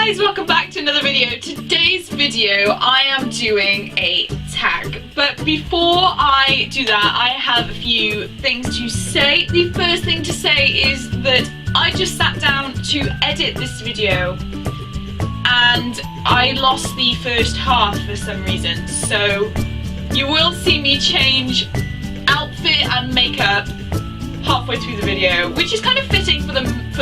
guys, welcome back to another video. Today's video I am doing a tag, but before I do that I have a few things to say. The first thing to say is that I just sat down to edit this video and I lost the first half for some reason, so you will see me change outfit and makeup halfway through the video, which is kind of fitting for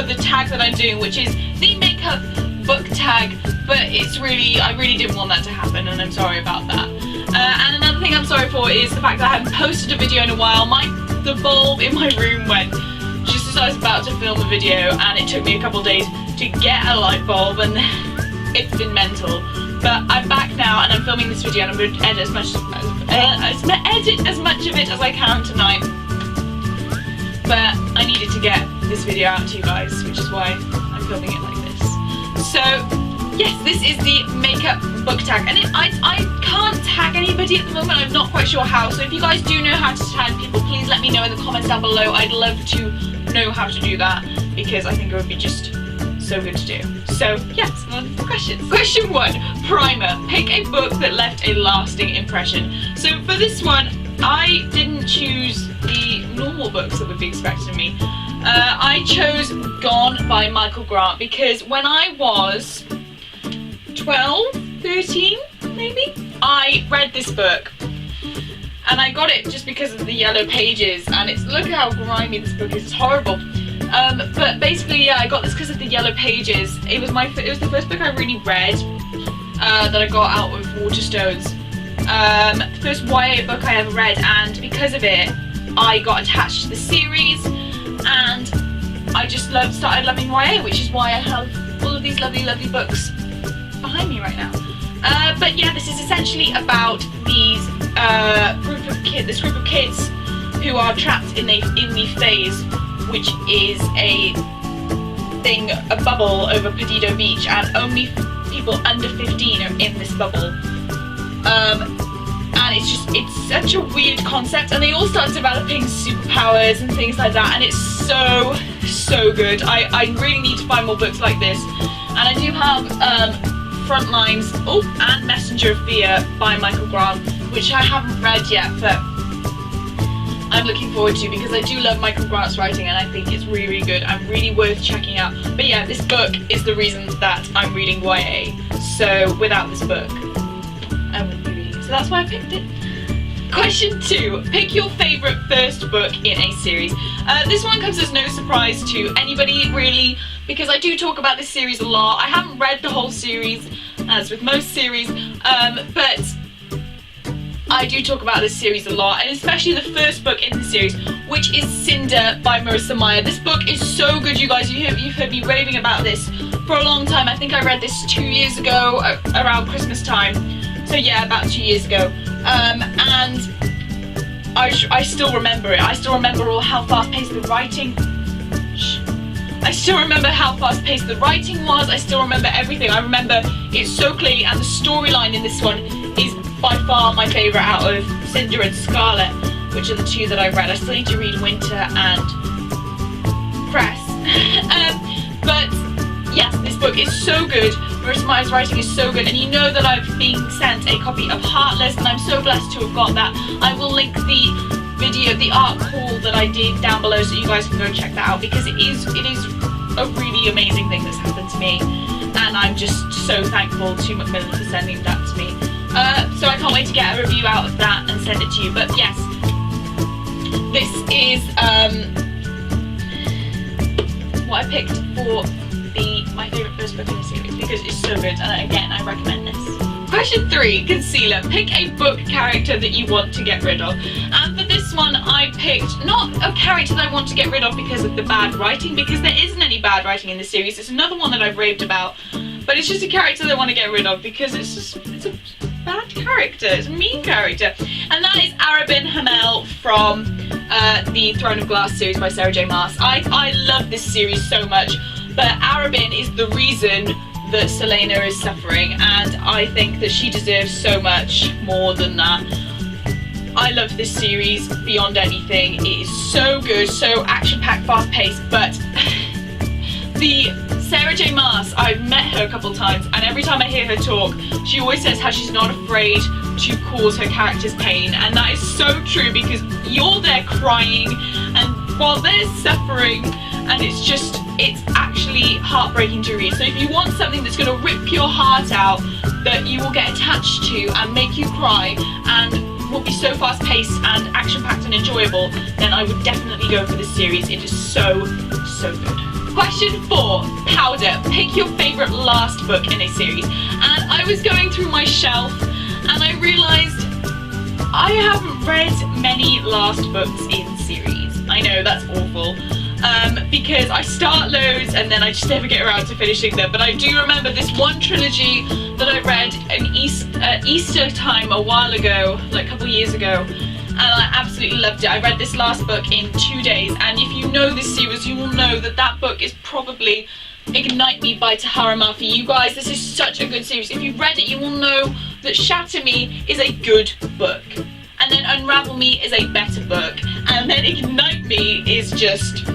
the tag that I'm doing, which is the makeup book tag, but I really didn't want that to happen, and I'm sorry about that. And another thing I'm sorry for is the fact that I haven't posted a video in a while. The bulb in my room went just as I was about to film a video, and it took me a couple of days to get a light bulb, and it's been mental. But I'm back now and I'm filming this video, and I'm going to edit as much of it as I can tonight. But I needed to get this video out to you guys, which is why I'm filming it like this. So yes, this is the makeup book tag, and I can't tag anybody at the moment. I'm not quite sure how, so if you guys do know how to tag people, please let me know in the comments down below. I'd love to know how to do that, because I think it would be just so good to do. So yes, on to the questions. Question 1, primer. Pick a book that left a lasting impression. So for this one, I didn't choose the normal books that would be expected of me. I chose Gone by Michael Grant, because when I was 12, 13 maybe, I read this book. And I got it just because of the yellow pages, and look how grimy this book is, it's horrible. But basically, yeah, I got this because of the yellow pages. It was the first book I really read that I got out of Waterstones. The first YA book I ever read, and because of it, I got attached to the series, and I just started loving YA, which is why I have all of these lovely, lovely books behind me right now. But yeah, this is essentially about this group of kids who are trapped in the phase, which is a bubble over Perdido Beach, and only people under 15 are in this bubble. And it's such a weird concept, and they all start developing superpowers and things like that, and it's so good. I really need to find more books like this, and I do have Frontlines and Messenger of Fear by Michael Grant, which I haven't read yet, but I'm looking forward to, because I do love Michael Grant's writing and I think it's really, really good and really worth checking out. But yeah, this book is the reason that I'm reading YA, so without this book I wouldn't be reading it, so that's why I picked it. Question 2, pick your favourite first book in a series. This one comes as no surprise to anybody really, because I do talk about this series a lot. I haven't read the whole series, as with most series, but I do talk about this series a lot, and especially the first book in the series, which is Cinder by Marissa Meyer. This book is so good, you guys. You've heard me raving about this for a long time. I think I read this 2 years ago, around Christmas time. So yeah, about 2 years ago. And I still remember it. I still remember how fast-paced the writing. I still remember how fast-paced the writing was. I still remember everything. I remember it so clearly, and the storyline in this one is by far my favourite out of Cinder and Scarlet, which are the two that I read. I still need to read Winter and Cress. But yes, this book is so good. Marissa Meyer's writing is so good, and you know that I've been sent a copy of Heartless, and I'm so blessed to have got that. I will link the video, the art haul that I did down below, so you guys can go and check that out, because it is a really amazing thing that's happened to me, and I'm just so thankful to Macmillan for sending that to me. So I can't wait to get a review out of that and send it to you. But yes, this is what I picked for my favourite first book in the series, because it's so good, and again, I recommend this. Question 3, concealer. Pick a book character that you want to get rid of. And for this one, I picked not a character that I want to get rid of because of the bad writing, because there isn't any bad writing in the series. It's another one that I've raved about, but it's just a character that I want to get rid of because it's a bad character, it's a mean character, and that is Arobynn Hamel from the Throne of Glass series by Sarah J Maas. I love this series so much, but Arobynn is the reason that Celaena is suffering, and I think that she deserves so much more than that. I love this series beyond anything. It is so good, so action-packed, fast-paced, but the Sarah J Maas, I've met her a couple times, and every time I hear her talk, she always says how she's not afraid to cause her characters pain, and that is so true, because you're there crying and while they're suffering, and it's actually heartbreaking to read. So if you want something that's going to rip your heart out, that you will get attached to and make you cry, and will be so fast paced and action packed and enjoyable, then I would definitely go for this series. It is so good. Question 4, Powder. Pick your favourite last book in a series. And I was going through my shelf and I realised I haven't read many last books in series. I know, that's awful. Because I start loads and then I just never get around to finishing them. But I do remember this one trilogy that I read in Easter time a while ago, like a couple of years ago, and I absolutely loved it. I read this last book in 2 days, and if you know this series, you will know that that book is probably Ignite Me by Tahereh Mafi. You guys, this is such a good series. If you've read it, you will know that Shatter Me is a good book, and then Unravel Me is a better book, and then Ignite Me is just...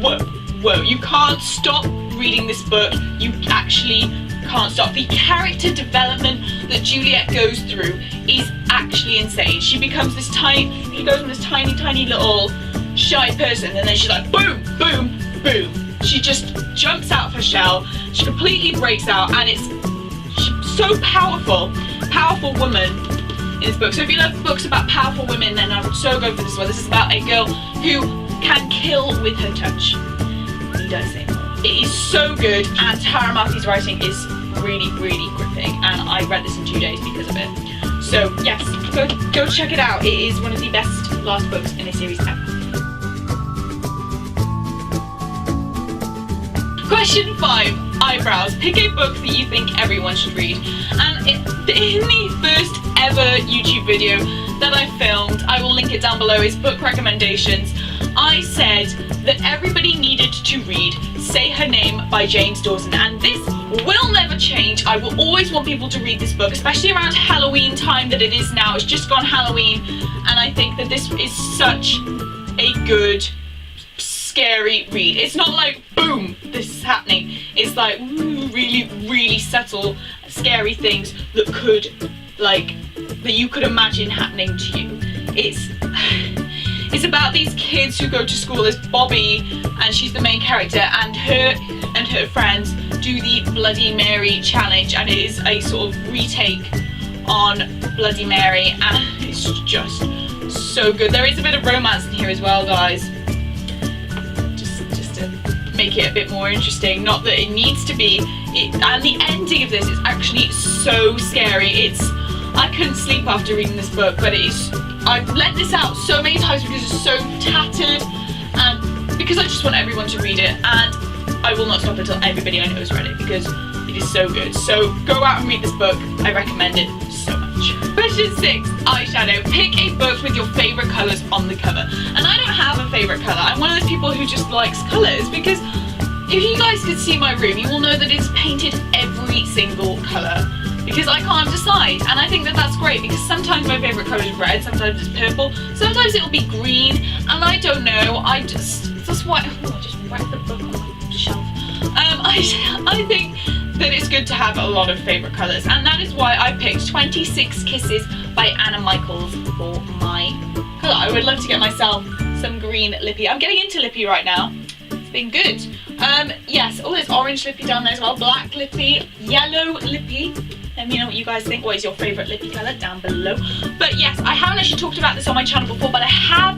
whoa, you can't stop reading this book. You actually can't stop. The character development that Juliet goes through is actually insane. She becomes this she goes from this tiny little shy person, and then she's like boom, boom, boom. She just jumps out of her shell. She completely breaks out, and she's so powerful woman in this book. So if you love books about powerful women, then I would so go for this one. This is about a girl who can kill with her touch. Need I say more? It is so good, and Tahereh Mafi's writing is really gripping, and I read this in 2 days because of it. So yes, go check it out. It is one of the best last books in a series ever. Question 5, Eyebrows. Pick a book that you think everyone should read. And in the first ever YouTube video that I filmed, I will link it down below, is book recommendations. I said that everybody needed to read Say Her Name by James Dawson, and this will never change. I will always want people to read this book, especially around Halloween time that it is now. It's just gone Halloween, and I think that this is such a good, scary read. It's not like, boom, this is happening. It's like really subtle, scary things that you could imagine happening to you. It's about these kids who go to school. There's Bobby, and she's the main character, and her friends do the Bloody Mary challenge, and it is a sort of retake on Bloody Mary, and it's just so good. There is a bit of romance in here as well, guys, just to make it a bit more interesting. Not that it needs to be. And the ending of this is actually so scary. I couldn't sleep after reading this book, but I've let this out so many times because it's so tattered, and because I just want everyone to read it, and I will not stop until everybody I know has read it, because it is so good. So go out and read this book. I recommend it so much. Question 6, eyeshadow. Pick a book with your favourite colours on the cover. And I don't have a favourite colour. I'm one of those people who just likes colours, because if you guys could see my room, you will know that it's painted every single colour, because I can't decide, and I think that that's great, because sometimes my favourite colour is red, sometimes it's purple, sometimes it'll be green, and I don't know. That's why I just whacked the book on my shelf. I think that it's good to have a lot of favourite colours, and that is why I picked 26 Kisses by Anna Michaels for my colour. I would love to get myself some green lippy. I'm getting into lippy right now. It's been good. Yes, oh, there's orange lippy down there as well, black lippy, yellow lippy. Let me know what you guys think. What is your favourite lippy colour down below? But yes, I haven't actually talked about this on my channel before, but I have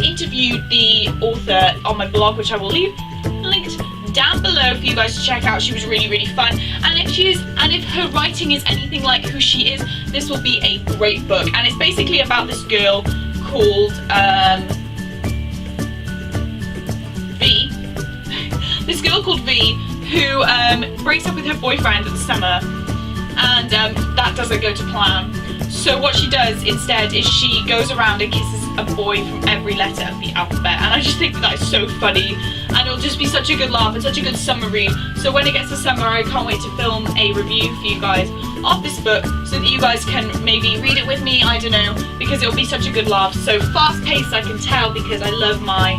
interviewed the author on my blog, which I will leave linked down below for you guys to check out. She was really fun, and if her writing is anything like who she is, this will be a great book. And it's basically about this girl called V. This girl called V, who breaks up with her boyfriend at the summer, and that doesn't go to plan. So what she does instead is she goes around and kisses a boy from every letter of the alphabet, and I just think that is so funny, and it'll just be such a good laugh and such a good summer read. So when it gets to summer, I can't wait to film a review for you guys of this book, so that you guys can maybe read it with me, I don't know, because it'll be such a good laugh. So fast paced, I can tell, because I love my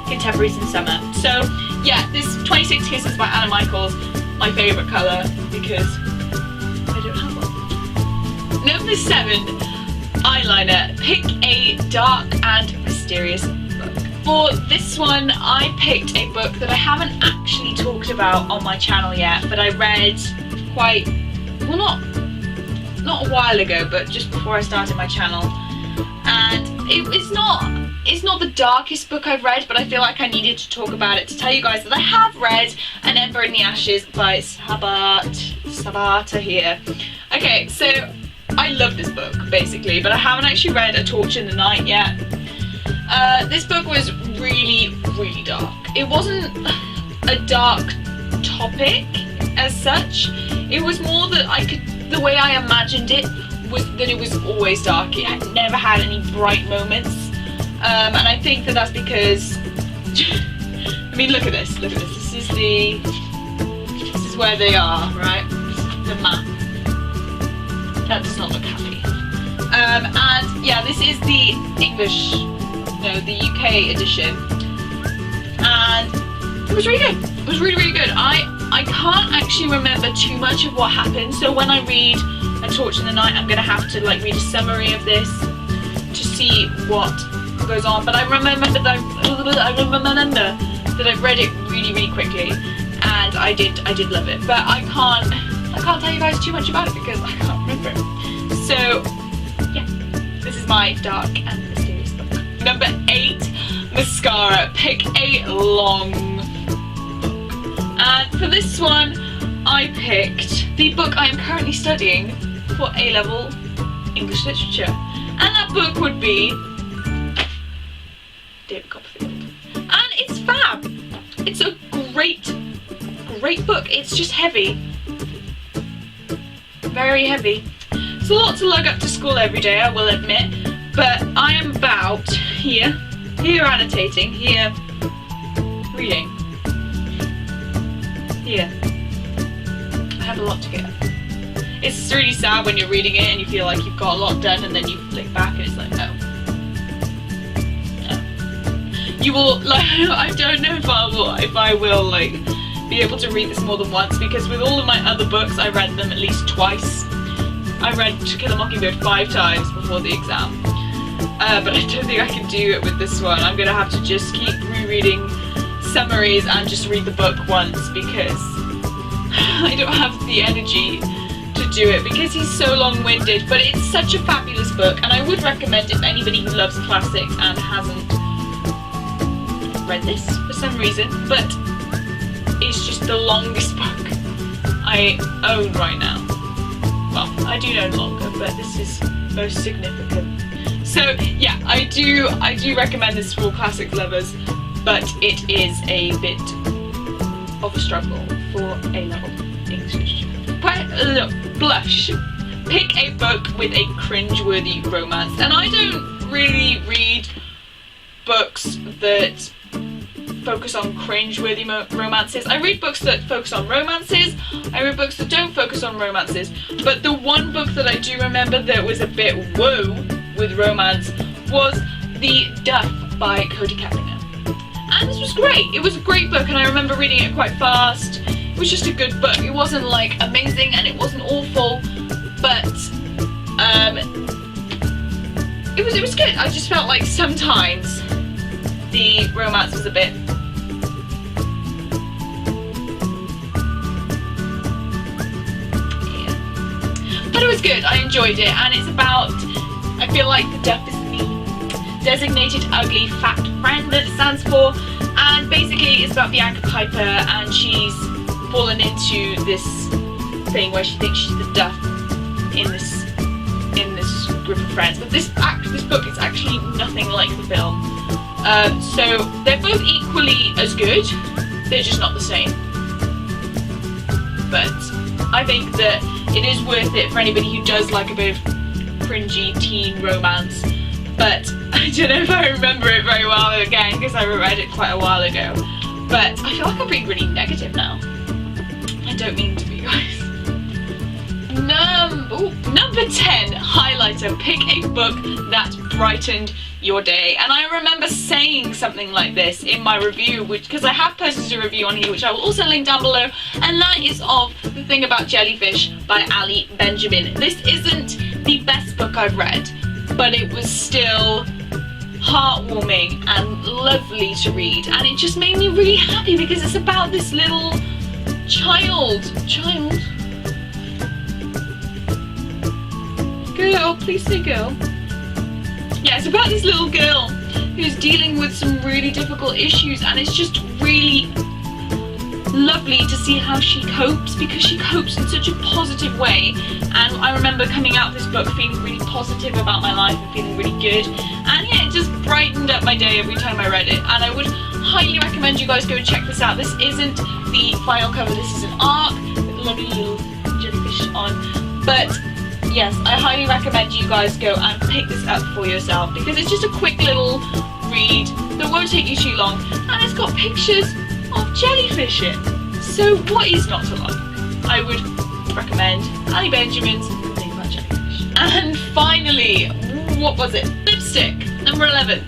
contemporaries in summer. So yeah, this 26 Kisses by Anna Michaels, my favourite colour because I don't have one. Number 7, eyeliner. Pick a dark and mysterious book. For this one, I picked a book that I haven't actually talked about on my channel yet, but I read quite, well, not a while ago, but just before I started my channel. And it's not the darkest book I've read, but I feel like I needed to talk about it to tell you guys that I have read An Ember in the Ashes by Sabaa Tahir. Okay, so I love this book basically, but I haven't actually read A Torch in the Night yet. This book was really, really dark. It wasn't a dark topic as such. It was more that the way I imagined it was that it was always dark. It never had any bright moments. And I think that that's because, I mean, look at this. This is where they are, right? This is the map. That does not look happy. And yeah, this is the the UK edition. And it was really good. It was really, really good. I can't actually remember too much of what happened, so when I read A Torch in the Night, I'm gonna have to like read a summary of this to see what goes on. But I remember that I've read it really, really quickly, and I did love it. But I can't tell you guys too much about it because I can't remember it. So yeah, this is my dark and mysterious book. Number 8, mascara. Pick a long book. And for this one, I picked the book I am currently studying for A-level English literature. And that book would be David Copperfield. And it's fab. It's a great book. It's just heavy. Very heavy. It's a lot to lug up to school every day, I will admit. But I am about here annotating, here reading. Here. I have a lot to get. It's really sad when you're reading it and you feel like you've got a lot done, and then you flick back and it's like, oh. You will, like, I don't know if I will like be able to read this more than once, because with all of my other books I read them at least twice. I read To Kill a Mockingbird 5 times before the exam. But I don't think I can do it with this one. I'm gonna have to just keep rereading summaries and just read the book once, because I don't have the energy to do it because he's so long-winded. But it's such a fabulous book, and I would recommend it for anybody who loves classics and hasn't read this for some reason. But it's just the longest book I own right now. Well, I do own longer, but this is most significant. So yeah, I do recommend this for classics lovers, but it is a bit of a struggle for A-level English literature. Blush. Pick a book with a cringe-worthy romance. And I don't really read books that focus on cringe-worthy romances. I read books that focus on romances. I read books that don't focus on romances. But the one book that I do remember that was a bit whoa with romance was The Duff by Cody Keplinger. And this was great. It was a great book, and I remember reading it quite fast. It was just a good book. It wasn't like amazing and it wasn't awful, but it was good. I just felt like sometimes the romance was a bit but it was good. I enjoyed it, and it's about, I feel like the Duff is the designated ugly fat friend that it stands for, and basically it's about Bianca Piper, and she's fallen into this thing where she thinks she's the Duff in this group of friends. But this book is actually nothing like the film. So they're both equally as good, they're just not the same. But I think that it is worth it for anybody who does like a bit of cringy teen romance. But I don't know if I remember it very well again, because I reread it quite a while ago. But I feel like I'm being really negative now. I don't mean to be, guys. Number 10, highlighter. Pick a book that brightened your day. And I remember saying something like this in my review, because I have posted a review on here, which I will also link down below, and that is of The Thing About Jellyfish by Ali Benjamin. This isn't the best book I've read, but it was still heartwarming and lovely to read, and it just made me really happy because it's about this little child, girl, please say girl. Yeah, it's about this little girl who's dealing with some really difficult issues, and it's just really lovely to see how she copes, because she copes in such a positive way. And I remember coming out of this book feeling really positive about my life and feeling really good, and yeah, it just brightened up my day every time I read it. And I would highly recommend you guys go and check this out. This isn't the final cover, this is an arc with a lovely little jellyfish on, but yes, I highly recommend you guys go and pick this up for yourself, because it's just a quick little read that won't take you too long, and it's got pictures of jellyfish in. So what is not to like? I would recommend Ali Benjamin's The Thing About Jellyfish. And finally, what was it? Lipstick, number 11.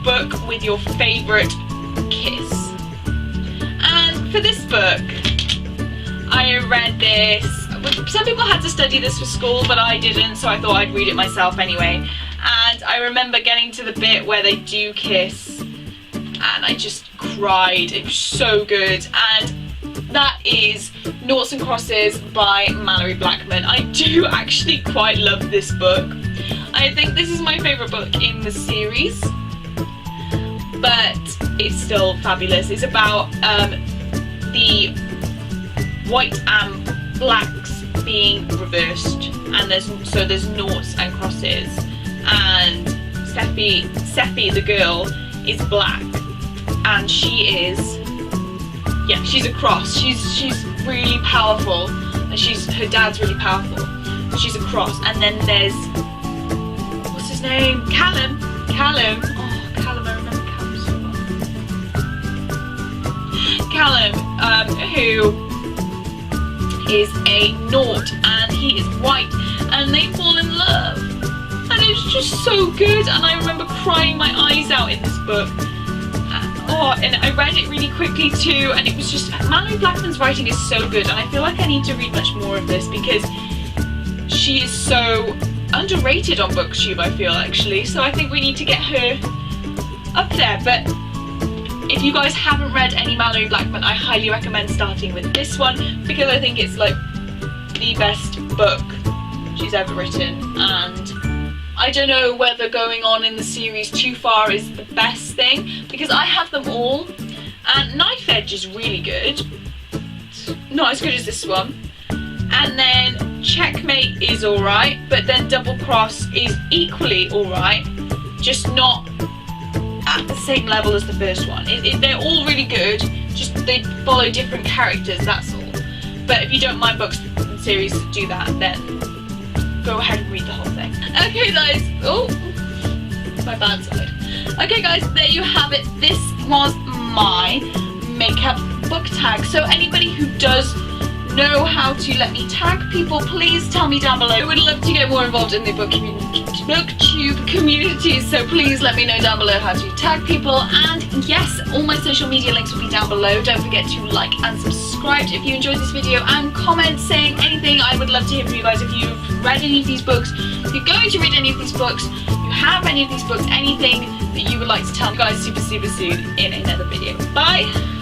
Book with your favourite kiss. And for this book, I read this. Some people had to study this for school, but I didn't, so I thought I'd read it myself anyway. And I remember getting to the bit where they do kiss, and I just cried. It was so good. And that is Noughts and Crosses by Malorie Blackman. I do actually quite love this book. I think this is my favourite book in the series, but it's still fabulous. It's about the white and blacks being reversed, and there's noughts and crosses, and Seppi the girl is black, and she's a cross. She's really powerful, and her dad's really powerful. She's a cross. And then there's, what's his name? Callum. Oh, Callum, I remember Callum so well. Callum, who is a nought, and he is white, and they fall in love, and it's just so good. And I remember crying my eyes out in this book. And I read it really quickly too, and it was just, Malorie Blackman's writing is so good, and I feel like I need to read much more of this, because she is so underrated on BookTube, I feel, actually. So I think we need to get her up there. But if you guys haven't read any Malorie Blackman, I highly recommend starting with this one, because I think it's like the best book she's ever written. And I don't know whether going on in the series too far is the best thing, because I have them all, and Knife Edge is really good, not as good as this one, and then Checkmate is alright, but then Double Cross is equally alright, just not at the same level as the first one. They're all really good, just they follow different characters, that's all. But if you don't mind books and series that do that, then go ahead and read the whole thing. Okay guys, oh, my bad side. Okay guys, there you have it. This was my makeup book tag. So anybody who does know how to let me tag people, please tell me down below. I would love to get more involved in the BookTube community, so please let me know down below how to tag people. And yes, all my social media links will be down below. Don't forget to like and subscribe if you enjoyed this video, and comment saying anything. I would love to hear from you guys. If you've read any of these books, if you're going to read any of these books, you have any of these books, anything that you would like to tell me guys super soon in another video. Bye!